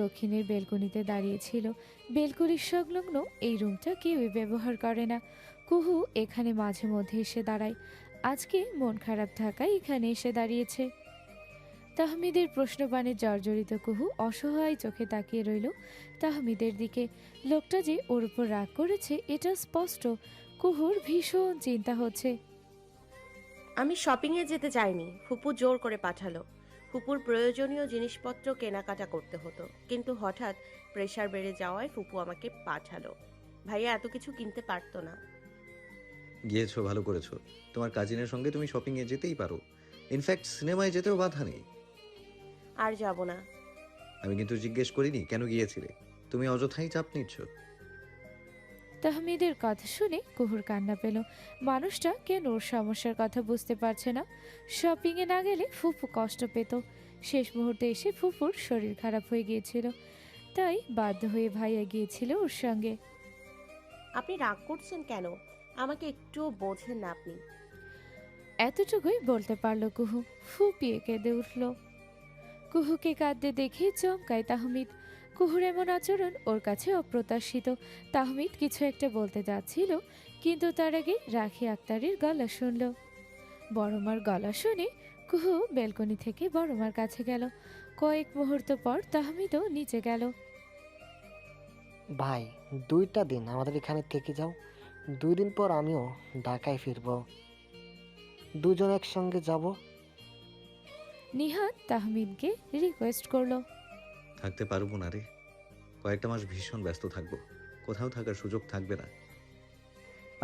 দক্ষিণের বেলকনিতে দাঁড়িয়েছিল। বেলকনির সংলগ্ন এই রুমটা কেউই ব্যবহার করে না। কুহু এখানে মাঝে মধ্যে এসে দাঁড়ায়। আজকে মন খারাপ থাকায় এখানে এসে দাঁড়িয়েছে। তাহমিদের প্রশ্নবাণে জর্জরিত কুহু অসহায় চোখে তাকিয়ে রইল তাহমিদের দিকে। লোকটা যে ওর উপর রাগ করেছে এটা স্পষ্ট। কুহুর ভীষণ চিন্তা হচ্ছে। আমি শপিংয়ে যেতে চাইনি, ফুপু জোর করে পাঠালো। ফুপুর প্রয়োজনীয় জিনিসপত্র কেনাকাটা করতে হতো, কিন্তু হঠাৎ প্রেশার বেড়ে যাওয়ায় ফুপু আমাকে পাঠালো। ভাইয়া এত কিছু কিনতে পারতো না। গিয়েছো, ভালো করেছো। তোমার কাজিনের সঙ্গে তুমি শপিংয়ে যেতেই পারো। ইনফ্যাক্ট সিনেমায় যেতেও বাধা নেই। আর যাব না। আমি কিন্তু জিজ্ঞেস করিনি কেন গিয়েছিলে। তুমি অযথাই চাপ নিচ্ছ। তাহমিদের কথা শুনে কুহুর কান্না পেল। মানুষটা কেন ওর সমস্যার কথা বুঝতে পারছে না। শপিংয়ে না গেলে ফুপু কষ্ট পেত। শেষ মুহূর্তে এসে ফুপুর শরীর খারাপ হয়ে গিয়েছিল, তাই বাধ্য হয়ে ভাইয়া গিয়েছিল ওর সঙ্গে। আপনি রাগ করছেন কেন? আমাকে একটুও বোঝেন না আপনি। এতটুকুই বলতে পারল কুহু। ফুপিয়ে কেঁদে উঠল। কুহুকে কাঁদতে দেখে চমকায় তাহমিদ। কুহুর এমন আচরণ ওর কাছে অপ্রত্যাশিত। তাহমিদ কিছু একটা বলতে যাচ্ছিল, কিন্তু তার আগে রাখি আক্তারের গলা শুনল। বড়মার গলা শুনে কুহু বেলকনি থেকে বড়মার কাছে গেল। কয়েক মুহূর্ত পর তাহমিদও নিচে গেল। ভাই, 2টা দিন আমাদের এখানে থেকে যাও। 2 দিন পর আমিও ঢাকায় ফিরবো। দুজন একসঙ্গে যাব। নিহাত তাহমিদকে রিকোয়েস্ট করলো। থাকতে পারবো না রে। কয়েকটা মাস ভীষণ ব্যস্ত থাকবো। কোথাও থাকার সুযোগ থাকবে না।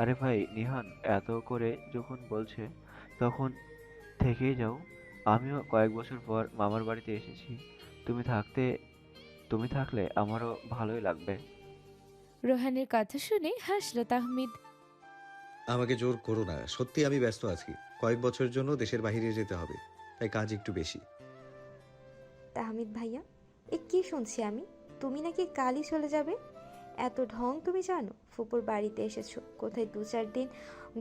আরে ভাই নিহান, এত করে যখন বলছে তখন থেকেই যাও। আমিও কয়েক বছর পর মামার বাড়িতে এসেছি। তুমি থাকতে তুমি থাকলে আমারও ভালোই লাগবে। রোহানের কথা শুনে হাসলো তাহমিদ। আমাকে জোর করো না, সত্যি আমি ব্যস্ত আছি। কয়েক বছরের জন্য দেশের বাইরে যেতে হবে, তাই কাজ একটু বেশি। তাহমিদ ভাইয়া, এ কি শুনছি আমি? তুমি নাকি কালই চলে যাবে? এত ঢং তুমি জানো? ফুপুর বাড়িতে এসেছো, কোথায় 2-4 দিন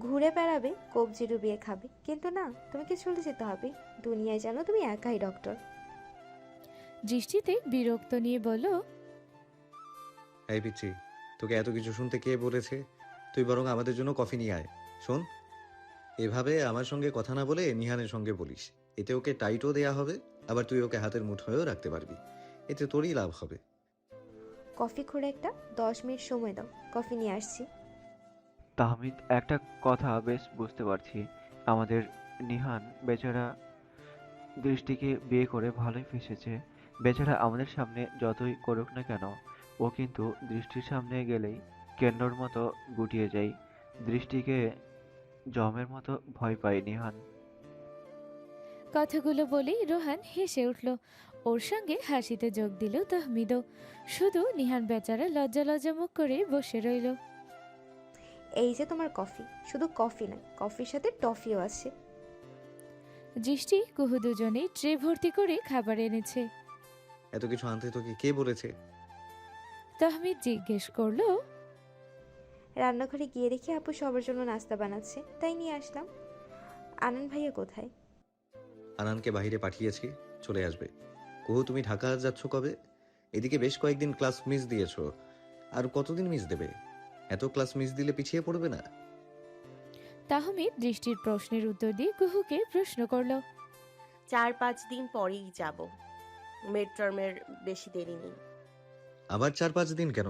ঘুরে বেড়াবে, কবজি ডুবিয়ে খাবে, কিন্তু না, তোমাকে চলে যেতে হবে। দুনিয়ায় জানো তুমি একাই ডক্টর। দৃষ্টিতে বিরক্ত নিয়ে বলল। এই পিচ্ছি, তোকে এত কিছু শুনতে কে বলেছে? তুই বরং আমাদের জন্য কফি নিয়ে আয়। শোন, এভাবে আমার সঙ্গে কথা না বলে নিহানের সঙ্গে বলিস। এতে ওকে টাইটও দেয়া হবে, আবার তুই ওকে হাতের মুঠোয়ও রাখতে পারবি। এতে তোরই লাভ হবে। কফি করে একটা 10 মিনিট সময় দাও, কফি নিয়ে আসছি। তাহমিদ, একটা কথা বেশ বুঝতে পারছি। আমাদের নিহান বেচারা দৃষ্টিকে বিয়ে করে ভালোই ফেঁসেছে। বেচারা আমাদের সামনে যতই করুক না কেন, ও কিন্তু দৃষ্টির সামনে গেলেই কেন্নর মতো গুটিয়ে যায়। দৃষ্টিকে জমের মতো ভয় পায় নিহান। কথাগুলো বলেই রোহান হেসে উঠল। ওর সঙ্গে হাসিতে যোগ দিল তাহমিদও। শুধু নিহান বেচারা লজ্জা লজ্জা মুখ করে বসে রইল। এই যে তোমার কফি। শুধু কফি নয়, কফির সাথে টফিও আছে। দৃষ্টি কুহু দুজনেই ট্রে ভর্তি করে খাবার এনেছে। এত কিছু আনতে তোকে কে বলেছে? তাহমিদ জিজ্ঞেস করলো। রান্নাঘরে গিয়ে দেখি আপু সবার জন্য নাস্তা বানাচ্ছে, তাই নিয়ে আসলাম। আনন্দ ভাইয়া কোথায়? আনানকে বাইরে পাঠিয়েছি, চলে আসবে। কুহু, তুমি ঢাকা যাচ্ছ কবে? এদিকে বেশ কয়েকদিন ক্লাস মিস দিয়েছো। আর কতদিন মিস দেবে? এত ক্লাস মিস দিলে পিছিয়ে পড়বে না? তাহমিদ দৃষ্টির প্রশ্নের উত্তর দিয়ে কুহুকে প্রশ্ন করলো। 4-5 দিন পরেই যাব। মিড টার্মের বেশি দেরি নেই। আবার 4-5 দিন কেন?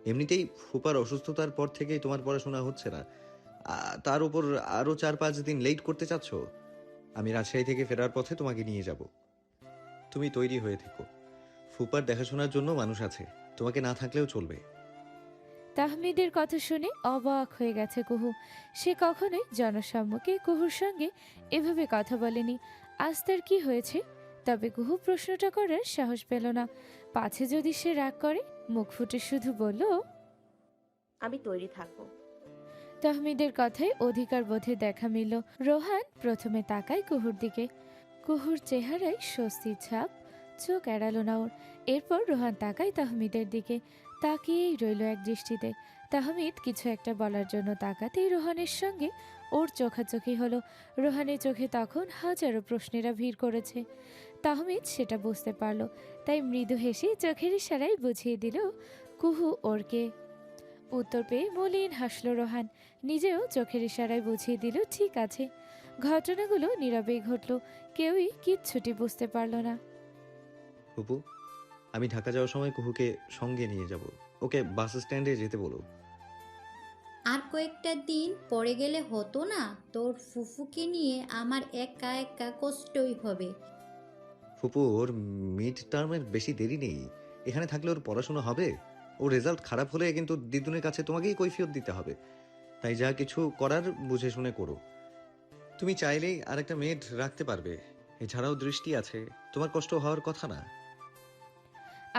এমনিতেই ফুপার অসুস্থতার পর থেকেই তোমার পড়াশোনা হচ্ছে না। তার উপর আরো 4-5 দিন লেট করতে চাচ্ছ? আমি রাজশাহী থেকে ফেরার পথে তোমাকে নিয়ে যাব। তুমি তৈরি হয়ে থেকো। ফুপার দেখাশোনার জন্য মানুষ আছে, তোমাকে না থাকলেও চলবে। তাহমিদের কথা শুনে অবাক হয়ে গেছে কুহু। সে কখনোই জনসম্মুখে কুহুর সঙ্গে এভাবে কথা বলেনি। আজ তার কি হয়েছে? তবে কুহু প্রশ্নটা করার সাহস পেল না। পাছে যদি সে রাগ করে, মুখ ফুটে শুধু বলল। আমি তৈরি থাকবো। তাহমিদের কথায় অধিকার বোধে দেখা মিলল। রোহান প্রথমে তাকায় কুহুর দিকে। কুহুর চেহারায় স্বস্তির ছাপ, চোখ এড়ালো না ওর। এরপর রোহান তাকায় তাহমিদের দিকে। তাকিয়েই রইল এক দৃষ্টিতে। তাহমিদ কিছু একটা বলার জন্য তাকাতেই রোহানের সঙ্গে ওর চোখাচোখি হলো। রোহানের চোখে তখন হাজারো প্রশ্নেরা ভিড় করেছে। তাহমিদ সেটা বুঝতে পারল, তাই মৃদু হেসে চোখের ইশারায় বুঝিয়ে দিল কুহু ওরকে। উত্তর পেয়ে মলিন হাসল রোহান, নিজেও চোখের ইশারায় বুঝিয়ে দিল ঠিক আছে। ঘটনাগুলো নীরবেই ঘটল, কেউই কিচ্ছুটি বুঝতে পারল না। ফুপু, আমি ঢাকা যাওয়ার সময় কুহুকে সঙ্গে নিয়ে যাব। ওকে বাস স্ট্যান্ডে যেতে বলো। আর কয়েকটা দিন পরে গেলে হতো না? তোর ফুফুকে নিয়ে আমার একা একা কষ্টই হবে। ফুপু, ওর মিড টার্মের বেশি দেরি নেই। এখানে থাকলে ওর পড়াশোনা হবে। ওর রেজাল্ট খারাপ হলে কিন্তু দিদুনের কাছে তোমাকেই কৈফিয়ত দিতে হবে। তাই যা কিছু করার বুঝে শুনে করো। তুমি চাইলেই আরেকটা মেড রাখতে পারবে। এছাড়াও দৃষ্টি আছে, তোমার কষ্ট হওয়ার কথা না।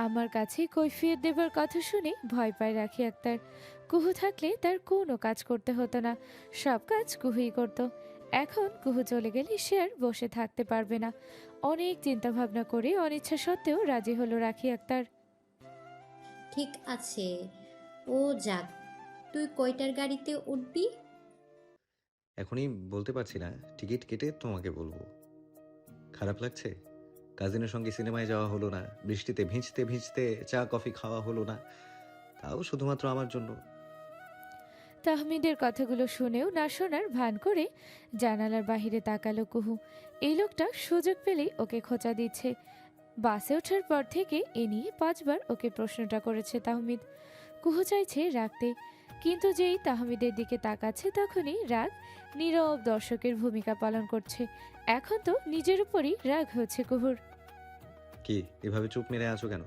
আমার কাছে কৈফিয়ত দেবার কথা শুনে ভয় পায় রাখি আক্তার। কুহু থাকলে তার কোনো কাজ করতে হতো না, সব কাজ কুহুই করত। এখন কুহু চলে গেলে সে আর বসে থাকতে পারবে না। অনেক চিন্তা ভাবনা করে অনিচ্ছা সত্ত্বেও রাজি হলো রাখি আক্তার। ঠিক আছে, ও যাক। তুই কয়টার গাড়িতে উঠবি? এখনই বলতে পারছি না, টিকিট কেটে তোমাকে বলবো। খারাপ লাগছে? কাজিনের সঙ্গে সিনেমায় যাওয়া হলো না, বৃষ্টিতে ভিজতে ভিজতে চা কফি খাওয়া হলো না, তাও শুধুমাত্র আমার জন্য। তাহমিদের কথাগুলো শুনেও না শোনার ভান করে জানালার বাহিরে তাকালো কুহু। এই লোকটা সুযোগ পেলেই ওকে খোঁচা দিচ্ছে। বাসে ওঠার পর থেকে এ নিয়ে 5 বার ওকে প্রশ্নটা করেছে তাহমিদ। কুহু চাইছে রাখতে, কিন্তু যেই তাহমিদের দিকে তাকাচ্ছে তখনই রাগ নীরব দর্শকের ভূমিকা পালন করছে। এখন তো নিজের উপরই রাগ হচ্ছে কুহুর। কি এভাবে চুপ মেরে আছো কেন?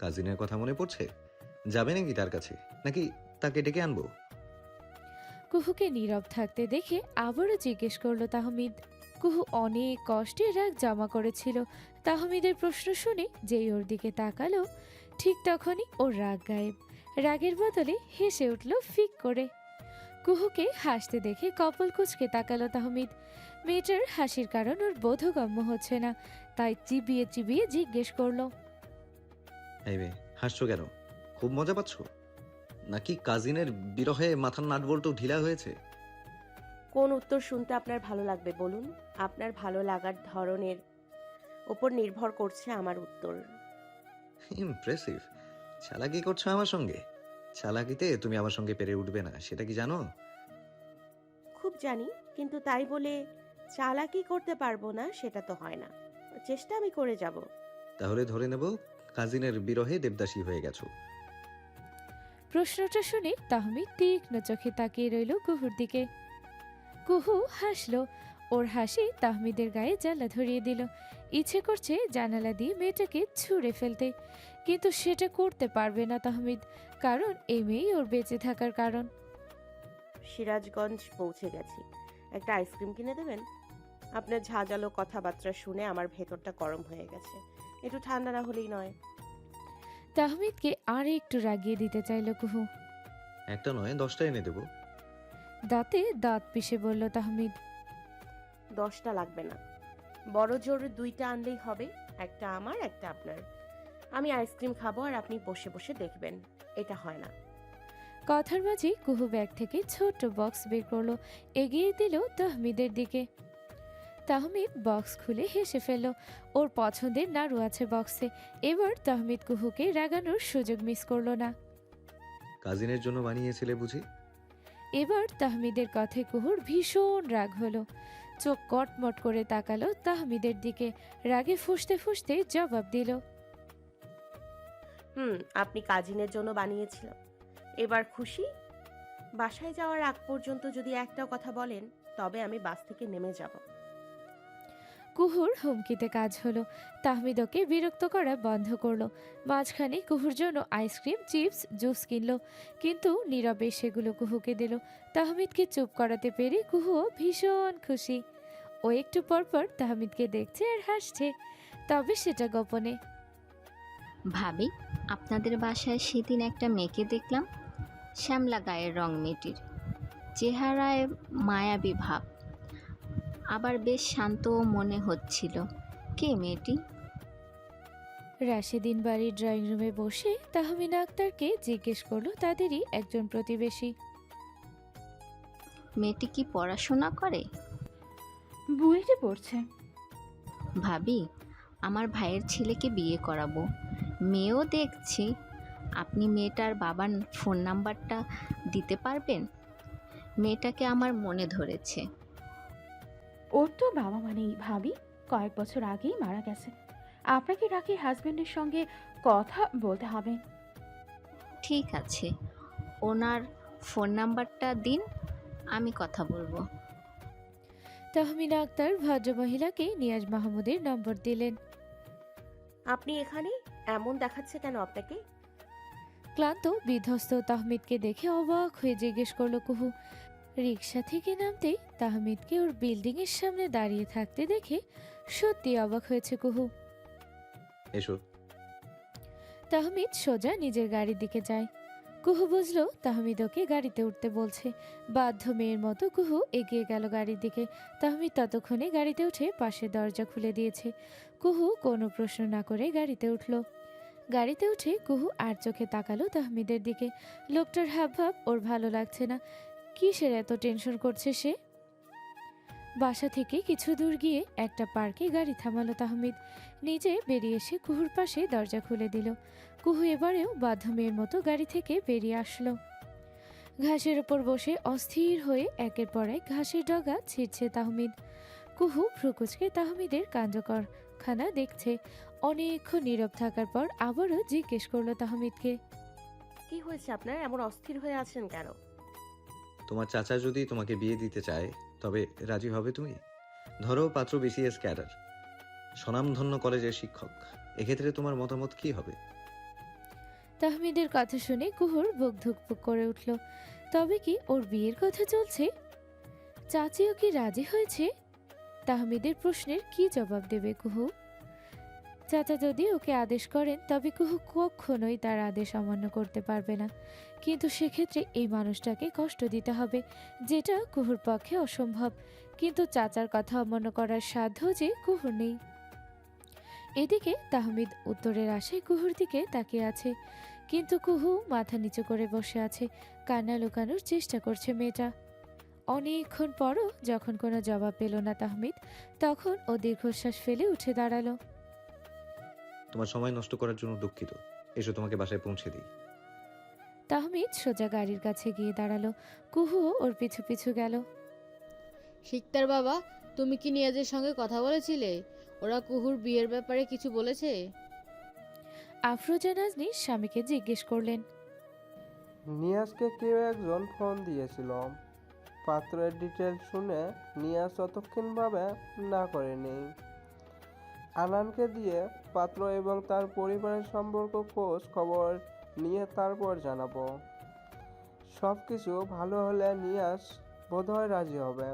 কাজিনের কথা মনে পড়ছে? যাবে নাকি তার কাছে, নাকি তাকে ডেকে আনবো? কুহুকে নীরব থাকতে দেখে আবারও জিজ্ঞেস করলো তাহমিদ। কুহু অনেক কষ্টে রাগ জমা করেছিল। তাহমিদের প্রশ্ন শুনে যেই ওর দিকে তাকালো, ঠিক তখনই ওর রাগ গায়েব। রাগের বদলে হেসে উঠল ফিক করে। কুহুকে হাসতে দেখে কপাল কুঁচকে তাকালো তাহমিদ। মেয়েটার হাসির কারণ ওর বোধগম্য হচ্ছে না, তাই চিবিয়ে চিবিয়ে জিজ্ঞেস করলো, এই মেয়ে, হাসছো কেন? খুব মজা পাচ্ছ? নাকি কাজিনের বিরহে মাথার নাটবল্টু ঢিলা হয়েছে? কোন উত্তর শুনতে আপনার ভালো লাগবে বলুন? আপনার ভালো লাগার ধরনের ওপর নির্ভর করছে আমার উত্তর। ইমপ্রেসিভ। চালাকি করছো আমার সঙ্গে? চালাকিতে তুমি আমার সঙ্গে পেরে উঠবে না, সেটা কি জানো? খুব জানি, কিন্তু তাই বলে চালাকি করতে পারবো না সেটা তো হয় না। চেষ্টা আমি করে যাব। তাহলে ধরে নেব কাজিনের বিরহে দেবদাসী হয়ে গেছো। প্রশ্নটা শুনে তাহমিদ তীক্ষ্ণ চোখে তাকিয়ে রইল কুহুর দিকে। কুহু হাসলো। ওর হাসি তাহমিদের গায়ে জ্বালা ধরিয়ে দিল। ইচ্ছে করছে জানালা দিয়ে মেয়েটাকে ছুঁড়ে ফেলতে, কিন্তু সেটা করতে পারবে না তাহমিদ, কারণ এই মেয়েই ওর বেঁচে থাকার কারণ। সিরাজগঞ্জ পৌঁছে গেছি, একটা আইসক্রিম কিনে দেবেন? আপনার ঝাঁঝালো কথাবার্তা শুনে আমার ভেতরটা গরম হয়ে গেছে, একটু ঠান্ডা না হলেই নয়। তাহমিদকে আর একটু রাগিয়ে দিতে চাইল কুহু। একটা নয়, 10টা এনে দেবো। দাঁতে দাঁত পিষে বলল তাহমিদ। 10টা লাগবে না, বড় জোর 2টা আনলেই হবে, একটা আমার একটা আপনার। আমি আইসক্রিম খাবো আর আপনি বসে বসে দেখবেন, এটা হয় না। কথার মাঝে কুহু ব্যাগ থেকে ছোট্ট বক্স বের করলো, এগিয়ে দিল তাহমিদের দিকে। তাহমিদ বক্স খুলে হেসে ফেলল। ওর পছন্দের নাড়ু আছে বক্সে। এবার তাহমিদ কুহুকে রাগানোর সুযোগ মিস করলো না। কাজিনের জন্য বানিয়েছিলে বুঝি? এবার তাহমিদের কথায় কুহুর ভীষণ রাগ হলো। চোখ কটমট করে তাকালো তাহমিদের দিকে, রাগে ফুঁসতে ফুঁসতে জবাব দিল, আপনি কাজিনের জন্য বানিয়েছিলাম, এবার খুশি? বাসায় যাওয়ার আগ পর্যন্ত যদি একটাও কথা বলেন তবে আমি বাস থেকে নেমে যাব। কুহুর হুমকিতে কাজ হলো। তাহমিদ ওকে বিরক্ত করা বন্ধ করলো। মাঝখানে কুহুর জন্য আইসক্রিম, চিপস, জুস কিনলো, কিন্তু নীরবে সেগুলো কুহুকে দিল। তাহমিদকে চুপ করাতে পেরে কুহুও ভীষণ খুশি। ও একটু পরপর তাহমিদকে দেখছে আর হাসছে, তবে সেটা গোপনে। ভাবি, আপনাদের বাসায় সেদিন একটা মেয়েকে দেখলাম, শ্যামলা গায়ের রং মেয়েটির, চেহারায় মায়াবী ভাব, আবার বেশ শান্তও মনে হচ্ছিল। কে মেয়েটি? রাশেদিন বাড়ির ড্রয়িং রুমে বসে তাহমিনা আক্তারকে জিজ্ঞেস করলো তাদেরই একজন প্রতিবেশী। মেয়েটি কি পড়াশোনা করে? বুয়েটে পড়ছে। ভাবি, আমার ভাইয়ের ছেলেকে বিয়ে করাবো। মেয়েও দেখছি। আপনি মেয়েটার বাবার ফোন নাম্বারটা দিতে পারবেন? মেয়েটাকে আমার মনে ধরেছে। ওর তো বাবা মানেই ভাবি, কয়েক বছর আগেই মারা গেছে। আপনাকে রাখি হাজবেন্ডের সঙ্গে কথা বলতে হবে। ঠিক আছে, ওনার ফোন নাম্বারটা দিন, আমি কথা বলবো। তাহমিনা আক্তার ভদ্রমহিলাকে নিয়াজ মাহমুদের নম্বর দিলেন। আপনি এখানে? এমন দেখাচ্ছে কেন আপনাকে? ক্লান্ত বিধ্বস্ত তাহমিদকে দেখে অবাক হয়ে জিজ্ঞেস করলো কুহু। রিক্সা থেকে নামতেই তাহমিদকে ওর বিল্ডিং এর সামনে দাঁড়িয়ে থাকতে দেখে সত্যি অবাক হয়েছে কুহু। এসো। তাহমিদ সোজা নিজের গাড়ির দিকে যায়। কুহু বুঝলো তাহমিদ ওকে গাড়িতে উঠতে বলছে। বাধ্য মেয়ের মতো কুহু এগিয়ে গেল গাড়ির দিকে। তাহমিদ ততক্ষণে গাড়িতে উঠে পাশের দরজা খুলে দিয়েছে। কুহু কোনো প্রশ্ন না করে গাড়িতে উঠল। গাড়িতে উঠে কুহু আর চোখে তাকালো তাহমিদের দিকে। লোকটার হাবভাব ওর ভালো লাগছে না। কিসের এত টেনশন করছে সে? বাসা থেকে কিছু দূর গিয়ে একটা পার্কে গাড়ি থামালো তাহমিদ। নিজে বেরিয়ে এসে কুহুর পাশে দরজা খুলে দিল। কুহু এবারেও বাধ্য মেয়ের মতো গাড়ি থেকে বেরিয়ে আসলো। ঘাসের ওপর বসে অস্থির হয়ে একের পর এক ঘাসের ডগা ছিঁড়ছে তাহমিদ। কুহু ভ্রুকুচকে তাহমিদের কাণ্ডকরখানা দেখছে। অনেকক্ষণ নীরব থাকার পর আবারও জিজ্ঞেস করলো তাহমিদকে। কি হয়েছে আপনার? এমন অস্থির হয়ে আছেন কেন? তোমার চাচা যদি তোমাকে বিয়ে দিতে চায় তবে রাজি হবে তুমি? ধরো পাত্র বিসিএস ক্যাডার, স্বনামধন্য কলেজের শিক্ষক, এক্ষেত্রে তোমার মতামত কি হবে? তাহমিদের কথা শুনে কুহুর বুক ধুকপুক করে উঠল। তবে কি ওর বিয়ের কথা চলছে? চাচিও কি রাজি হয়েছে? তাহমিদের প্রশ্নের কি জবাব দেবে কুহু? চাচা যদি ওকে আদেশ করেন তবে কুহু কখনোই তার আদেশ অমান্য করতে পারবে না। কিন্তু সেক্ষেত্রে এই মানুষটাকে কষ্ট দিতে হবে, যেটা কুহুর পক্ষে অসম্ভব। কিন্তু চাচার কথা অমান্য করার সাধ্য যে কুহুর নেই। এদিকে তাহমিদ উত্তরের আশায় কুহুর দিকে তাকিয়ে আছে, কিন্তু কুহু মাথা নিচু করে বসে আছে। কান্না লুকানোর চেষ্টা করছে মেয়েটা। অনেকক্ষণ পরও যখন কোনো জবাব পেল না তাহমিদ, তখন ও দীর্ঘশ্বাস ফেলে উঠে দাঁড়ালো। তোমার সময় নষ্ট করার জন্য দুঃখিত। এসো তোমাকে বাসায় পৌঁছে দিই। তাহমিদ সোজা গাড়ির কাছে গিয়ে দাঁড়ালো। কুহুও ওর পিছু পিছু গেল। শিকদার বাবা, তুমি কি নিয়াজের সঙ্গে কথা বলেছিলে? ওরা কুহুর বিয়ের ব্যাপারে কিছু বলেছে? আফরোজা নাজনী স্বামীকে জিজ্ঞেস করলেন। নিয়াজকে কেউ একজন ফোন দিয়েছিল। পাত্রের ডিটেল শুনে নিয়াজ ততক্ষণভাবে না করেনি। আনানকে দিয়ে পাত্র এবং তার পরিবারের সম্পর্ক খোঁজ খবর নিয়ে তারপর জানাবো। সব কিছু ভালো হলে নিয়াজ বোধহয় রাজি হবে,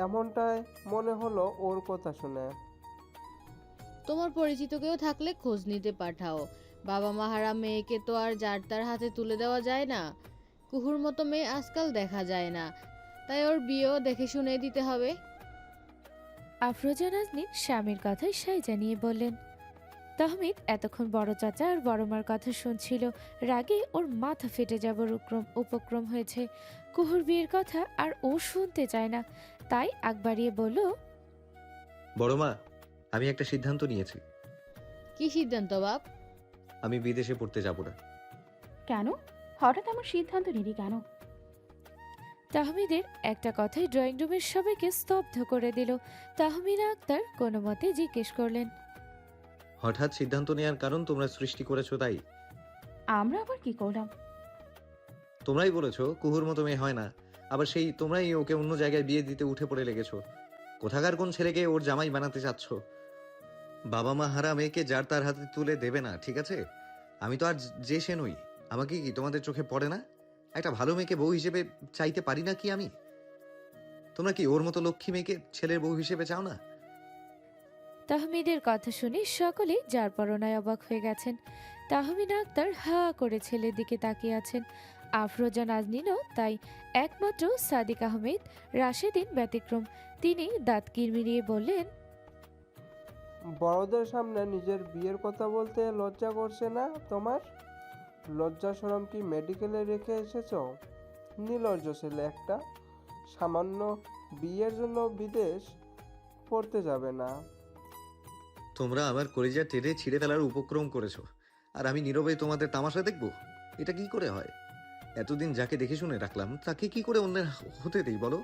এমনটাই মনে হলো ওর কথা শুনে। তোমার পরিচিত কেউ থাকলে খোঁজ নিতে পাঠাও। বাবা মাহারা মেয়েকে তো আর যার তার হাতে তুলে দেওয়া যায় না। কুহুর মতো মেয়ে আজকাল দেখা যায় না, তাই ওর বিয়েও দেখে শুনে দিতে হবে। আফরোজা নাজনী স্বামীর কথায় সাই জানিয়ে বললেন। তাহমিদ এতক্ষণ বড় চাচা আর বড় মার কথা শুনছিল। রাগে ওর মাথা ফেটে যাবার উপক্রম হয়েছে। কুহুর বিয়ের কথা আর ও শুনতে চায় না, তাই আগ বাড়িয়ে বলল, বড় মা, আমি একটা সিদ্ধান্ত নিয়েছি। কি সিদ্ধান্ত বাপ? আমি বিদেশে পড়তে যাব না। কেন? হঠাৎ আমার সিদ্ধান্ত নিলি কেন? তাহমিদের একটা কথাই ড্রয়িং রুমের সবাইকে স্তব্ধ করে দিল। তাহমিনা আক্তার কোনো মতে জিজ্ঞেস করলেন, হঠাৎ সিদ্ধান্ত নেওয়ার কারণ তোমরা সৃষ্টি করেছো তাই? আমরা আবার কি করলাম? তোমরাই বলেছো কুহুর মতো মেয়ে হয় না, আবার সেই তোমরাই ওকে অন্য জায়গায় বিয়ে দিতে উঠে পড়ে লেগেছো। কোথাকার কোন ছেলেকে ওর জামাই বানাতে চাচ্ছ? বাবা মা হারা মেয়েকে যার তার হাতে তুলে দেবে না, ঠিক আছে? আমি তো আর যে সে নই। আমাকে কি তোমাদের চোখে পড়ে না? একটা ভালো মেয়েকে বউ হিসেবে চাইতে পারি না কি আমি? তোমরা কি ওর মতো লক্ষ্মী মেয়েকে ছেলের বউ হিসেবে চাও না? তাহমিদের কথা শুনে সকলে যার পরনায় অবাক হয়ে গেছেন। তাহমিনা আক্তার হা করে ছেলের দিকে তাকিয়ে আছেন। আফরোজা নাজনীনও তাই। একমাত্র সাদিক আহমেদ রাশেদিন ব্যতিক্রম। তিনি দাঁত কিরমিরিয়ে বললেন, বড়দের সামনে নিজের বিয়ের কথা বলতে লজ্জা করছে না তোমার? লজ্জা শরম কি মেডিকেলে রেখে এসেছো? নির্লজ্জ ছেলে একটা। সামান্য বিয়ের জন্য বিদেশ পড়তে যাবে না। তোমরা আমার কলিজা টেনে ছিঁড়ে ফেলার উপক্রম করেছো, আর আমি নীরবে তোমাদের তামাশা দেখব? এটা কি করে হয়? এতদিন যাকে দেখে শুনে রাখলাম তাকে কি করে অন্যের হতে দেই বলো?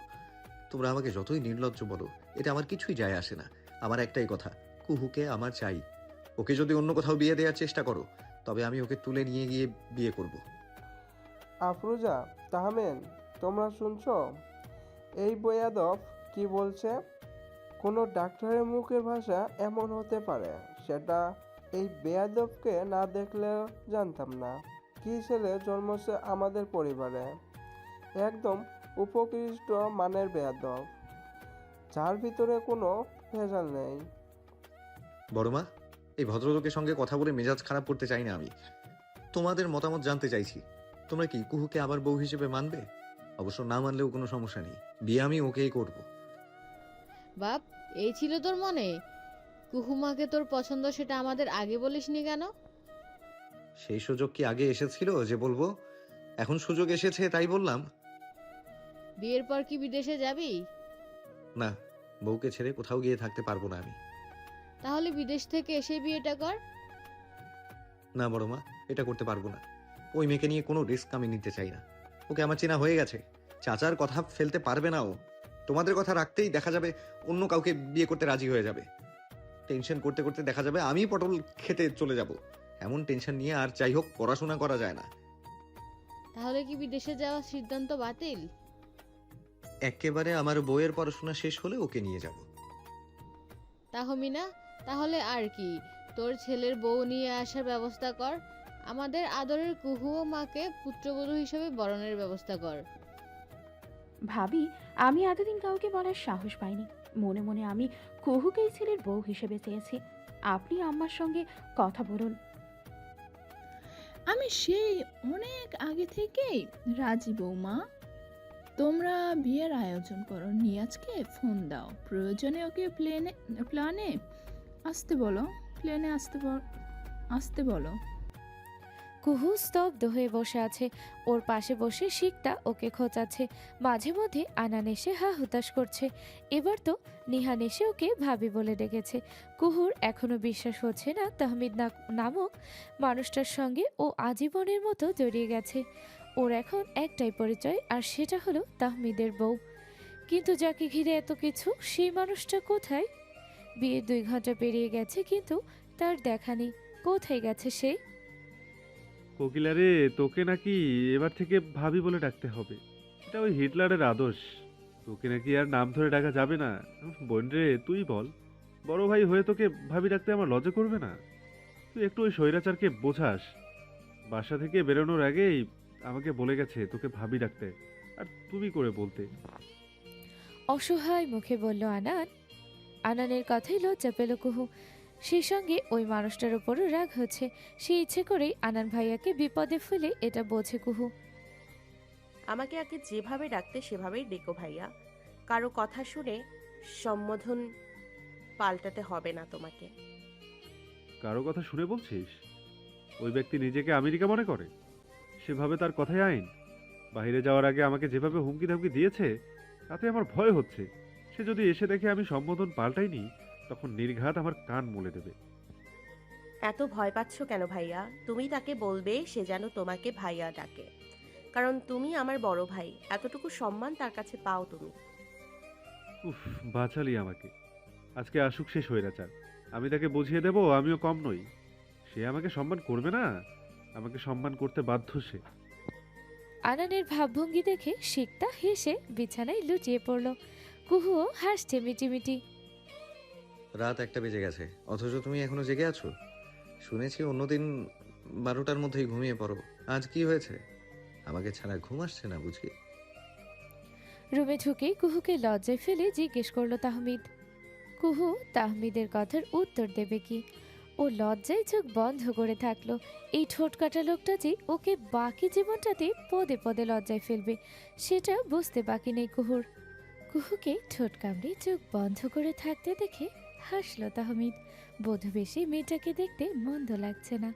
তোমরা আমাকে যতই নির্লজ্জ বলো, এটা আমার কিছুই যায় আসে না। আমার একটাই কথা, কুহুকে আমার চাই। ওকে যদি অন্য কোথাও বিয়ে দেওয়ার চেষ্টা করো, তবে আমি ওকে তুলে নিয়ে গিয়ে বিয়ে করব। আফরোজা, তাহমেন, তোমরা শুনছো এই বেয়াদব কি বলছে? কোনো ডাক্তারের মুখের ভাষা এমন হতে পারে সেটা এই বেয়াদবকে না দেখলেও জানতাম না। কি ছেলে জন্মছে আমাদের পরিবারে, একদম উপকৃষ্ট মানের বেয়াদব, যার ভিতরে কোনো ভেজাল নেই। বড়মা, এই ভদ্রলোকের সঙ্গে কথা বলে মেজাজ খারাপ করতে চাই না আমি। তোমাদের মতামত জানতে চাইছি। তোমরা কি কুহুকে আবার বউ হিসেবে মানবে? অবশ্য না মানলেও কোনো সমস্যা নেই, বিয়ে আমি ওকেই করব। বাপ, এই ছিল তোর মনে? কুহুমাকে তোর পছন্দ সেটা আমাদের আগে বলিসনি কেন? সেই সুযোগ কি আগে এসেছিল যে বলবো? এখন সুযোগ এসেছে তাই বললাম। বিয়ের পর কি বিদেশে যাবি? না, বউকে ছেড়ে কোথাও গিয়ে থাকতে পারবো না আমি। তাহলে বিদেশ থেকে এসে বিয়েটা কর। না বড়মা, এটা করতে পারবো না। ওই মেয়েকে নিয়ে কোনো রিস্ক আমি নিতে চাই না। ওকে আমার চেনা হয়ে গেছে। চাচার কথা ফেলতে পারবে না ও। তোমাদের কথা রাখতেই দেখা যাবে অন্য কাউকে বিয়ে করতে রাজি হয়ে যাবে। টেনশন করতে করতে দেখা যাবে আমি পটল খেতে চলে যাব। এমন টেনশন নিয়ে আর যাই হোক পড়াশোনা করা যায় না। তাহলে কি বিদেশে যাওয়ার সিদ্ধান্ত বাতিল? একেবারে আমার বইয়ের পড়াশোনা শেষ হলে ওকে নিয়ে যাব। তাহমিনা, তাহলে আর কি, তোর ছেলের বউ নিয়ে আসার ব্যবস্থা কর। আমাদের আদরের কুহু ও মাকে পুত্রবধূ হিসেবে বরণের ব্যবস্থা কর। ভাবি, আমি এতদিন কাউকে বলার সাহস পাইনি। মনে মনে আমি কুহুকেই ছেলের বউ হিসেবে চেয়েছি। আপনি আম্মার সঙ্গে কথা বলুন। আমি সেই অনেক আগে থেকেই রাজি বৌমা। তোমরা বিয়ের আয়োজন করো, নিয়াজকে ফোন দাও, প্রয়োজনে ওকে প্লেনে আসতে বলো। কুহু স্তব্ধ হয়ে বসে আছে। ওর পাশে বসে শিকটা ওকে খোঁচাচ্ছে। মাঝে মধ্যে আনান এসে হা হুতাশ করছে। এবার তো নিহান এসে ওকে ভাবি বলে ডেকেছে। কুহুর এখনো বিশ্বাস হচ্ছে না তাহমিদ নামক মানুষটার সঙ্গে ও আজীবনের মতো জড়িয়ে গেছে। ওর এখন একটাই পরিচয়, আর সেটা হলো তাহমিদের বউ। কিন্তু যাকে ঘিরে এত কিছু, সেই মানুষটা কোথায়? বিয়ের 2 ঘন্টা পেরিয়ে গেছে, কিন্তু তার দেখা নেই। কোথায় গেছে সে? কোকিলা রে, তোকে নাকি এবার থেকে ভাবি বলে ডাকতে হবে। এটা ওই হিটলারের আদর্শ। তোকে নাকি আর নাম ধরে ডাকা যাবে না। বোন রে, তুই বল, বড় ভাই হয়ে তোকে ভাবি ডাকতে আমার লজ্জা করবে না? তুই একটু ওই স্বৈরাচারকে বোঝাস। বাসা থেকে বেরোনোর আগেই আমাকে বলে গেছে তোকে ভাবি ডাকতে, আর তুমি করে বলতে। অসহায় মুখে বলল আনান। আনানের কথাই লজ্জা পেল কুহু। সেই সঙ্গে ওই মানুষটার উপরও রাগ হচ্ছে। সে ইচ্ছে করেই আনান ভাইয়াকে বিপদে ফেলে এটা বোঝে কুহু। আমাকে আগে যেভাবে ডাকতে সেভাবেই ডেকো ভাইয়া। কারো কথা শুনে সম্বোধন পাল্টাতে হবে না তোমাকে। কারো কথা শুনে বলছিস? ওই ব্যক্তি নিজেকে আমেরিকা মনে করে, সেভাবে তার কথাই আইন। বাইরে যাওয়ার আগে আমাকে যেভাবে হুমকি ধামকি দিয়েছে, তাতে আমার ভয় হচ্ছে। সে যদি এসে দেখে আমি সম্বোধন পাল্টাইনি, তখন নির্ঘাত আমার কান মুলে দেবে। এত ভয় পাচ্ছ কেন ভাইয়া? তুমি তাকে বলবে সে যেন তোমাকে ভাইয়া ডাকে, কারণ তুমি আমার বড় ভাই। এতটুকু সম্মান তার কাছে পাও তুমি। উফ, বাঁচালি আমাকে। আজকে আসুক সে স্বৈরাচার, আমি তাকে বুঝিয়ে দেব আমিও কম নই। সে আমাকে সম্মান করবে না, আমাকে সম্মান করতে বাধ্য সে। আনানের ভাবভঙ্গি দেখে শিকটা হেসে বিছানায় লুটিয়ে পড়ল। কুহুও হাসছে মিটিমিটি। রাত 1টা বেজে গেছে, অথচ তুমি এখনো জেগে আছো। শুনেছি অন্যদিন 12টার মধ্যেই ঘুমিয়ে পড়ো। আজ কি হয়েছে? আমাকে ছাড়া ঘুম আসছে না বুঝি? রুমে ঢুকেই কুহুকে লজ্জায় ফেলে জিজ্ঞেস করলো তাহমিদ। কুহু তাহমিদের কথার উত্তর দেবে কি? ও লজ্জায় চোখ বন্ধ করে থাকলো। এই ঠোঁটকাটা লোকটা যে ওকে বাকি জীবনটাতে পদে পদে লজ্জায় ফেলবে, সেটা বুঝতে বাকি নেই কুহুর। কুহুকে ঠোঁট কামড়ে চোখ বন্ধ করে থাকতে দেখে হাসলো তাহমিদ। বধূবেশে মেয়েটাকে দেখতে মন্দ লাগছে না।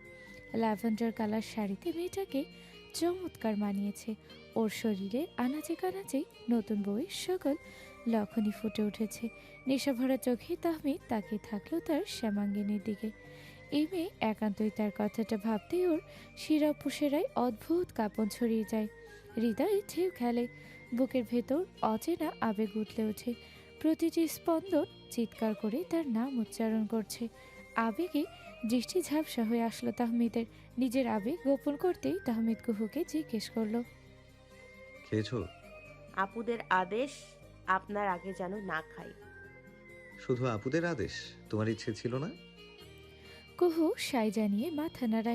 ল্যাভেন্ডার কালার শাড়িতে মেয়েটাকে চমৎকার মানিয়েছে। ওর শরীরের আনাচে কানাচে নতুন বউয়ের সকল লক্ষণই ফুটে উঠেছে। নেশাভরা চোখে তাহমিদ তাকিয়ে থাকলো তার শ্যামাঙ্গিনীর দিকে। এই মেয়ে একান্তই তার কথাটা ভাবতেই ওর শিরা উপশিরায় অদ্ভুত কাঁপন ছড়িয়ে যায়, হৃদয়ে ঢেউ খেলে, বুকের ভেতর অচেনা আবেগ উঠলে ওঠে। প্রতিটি স্পন্দন চিৎকার করে তার নাম উচ্চারণ করছে। আবেগে দৃষ্টি ঝাপসা হয়ে আসলো তাহমিদের। নিজের আবেগ গোপন করতেই তাহমিদ কুহুকে জিজ্ঞেস করলো, খেয়েছো? আপুদের আদেশ, আপনার আগে যেন না খাই। শুধু আপুদের আদেশ? তোমার ইচ্ছে ছিল না? কুহু সাই জানিয়ে মাথা নাড়ায়।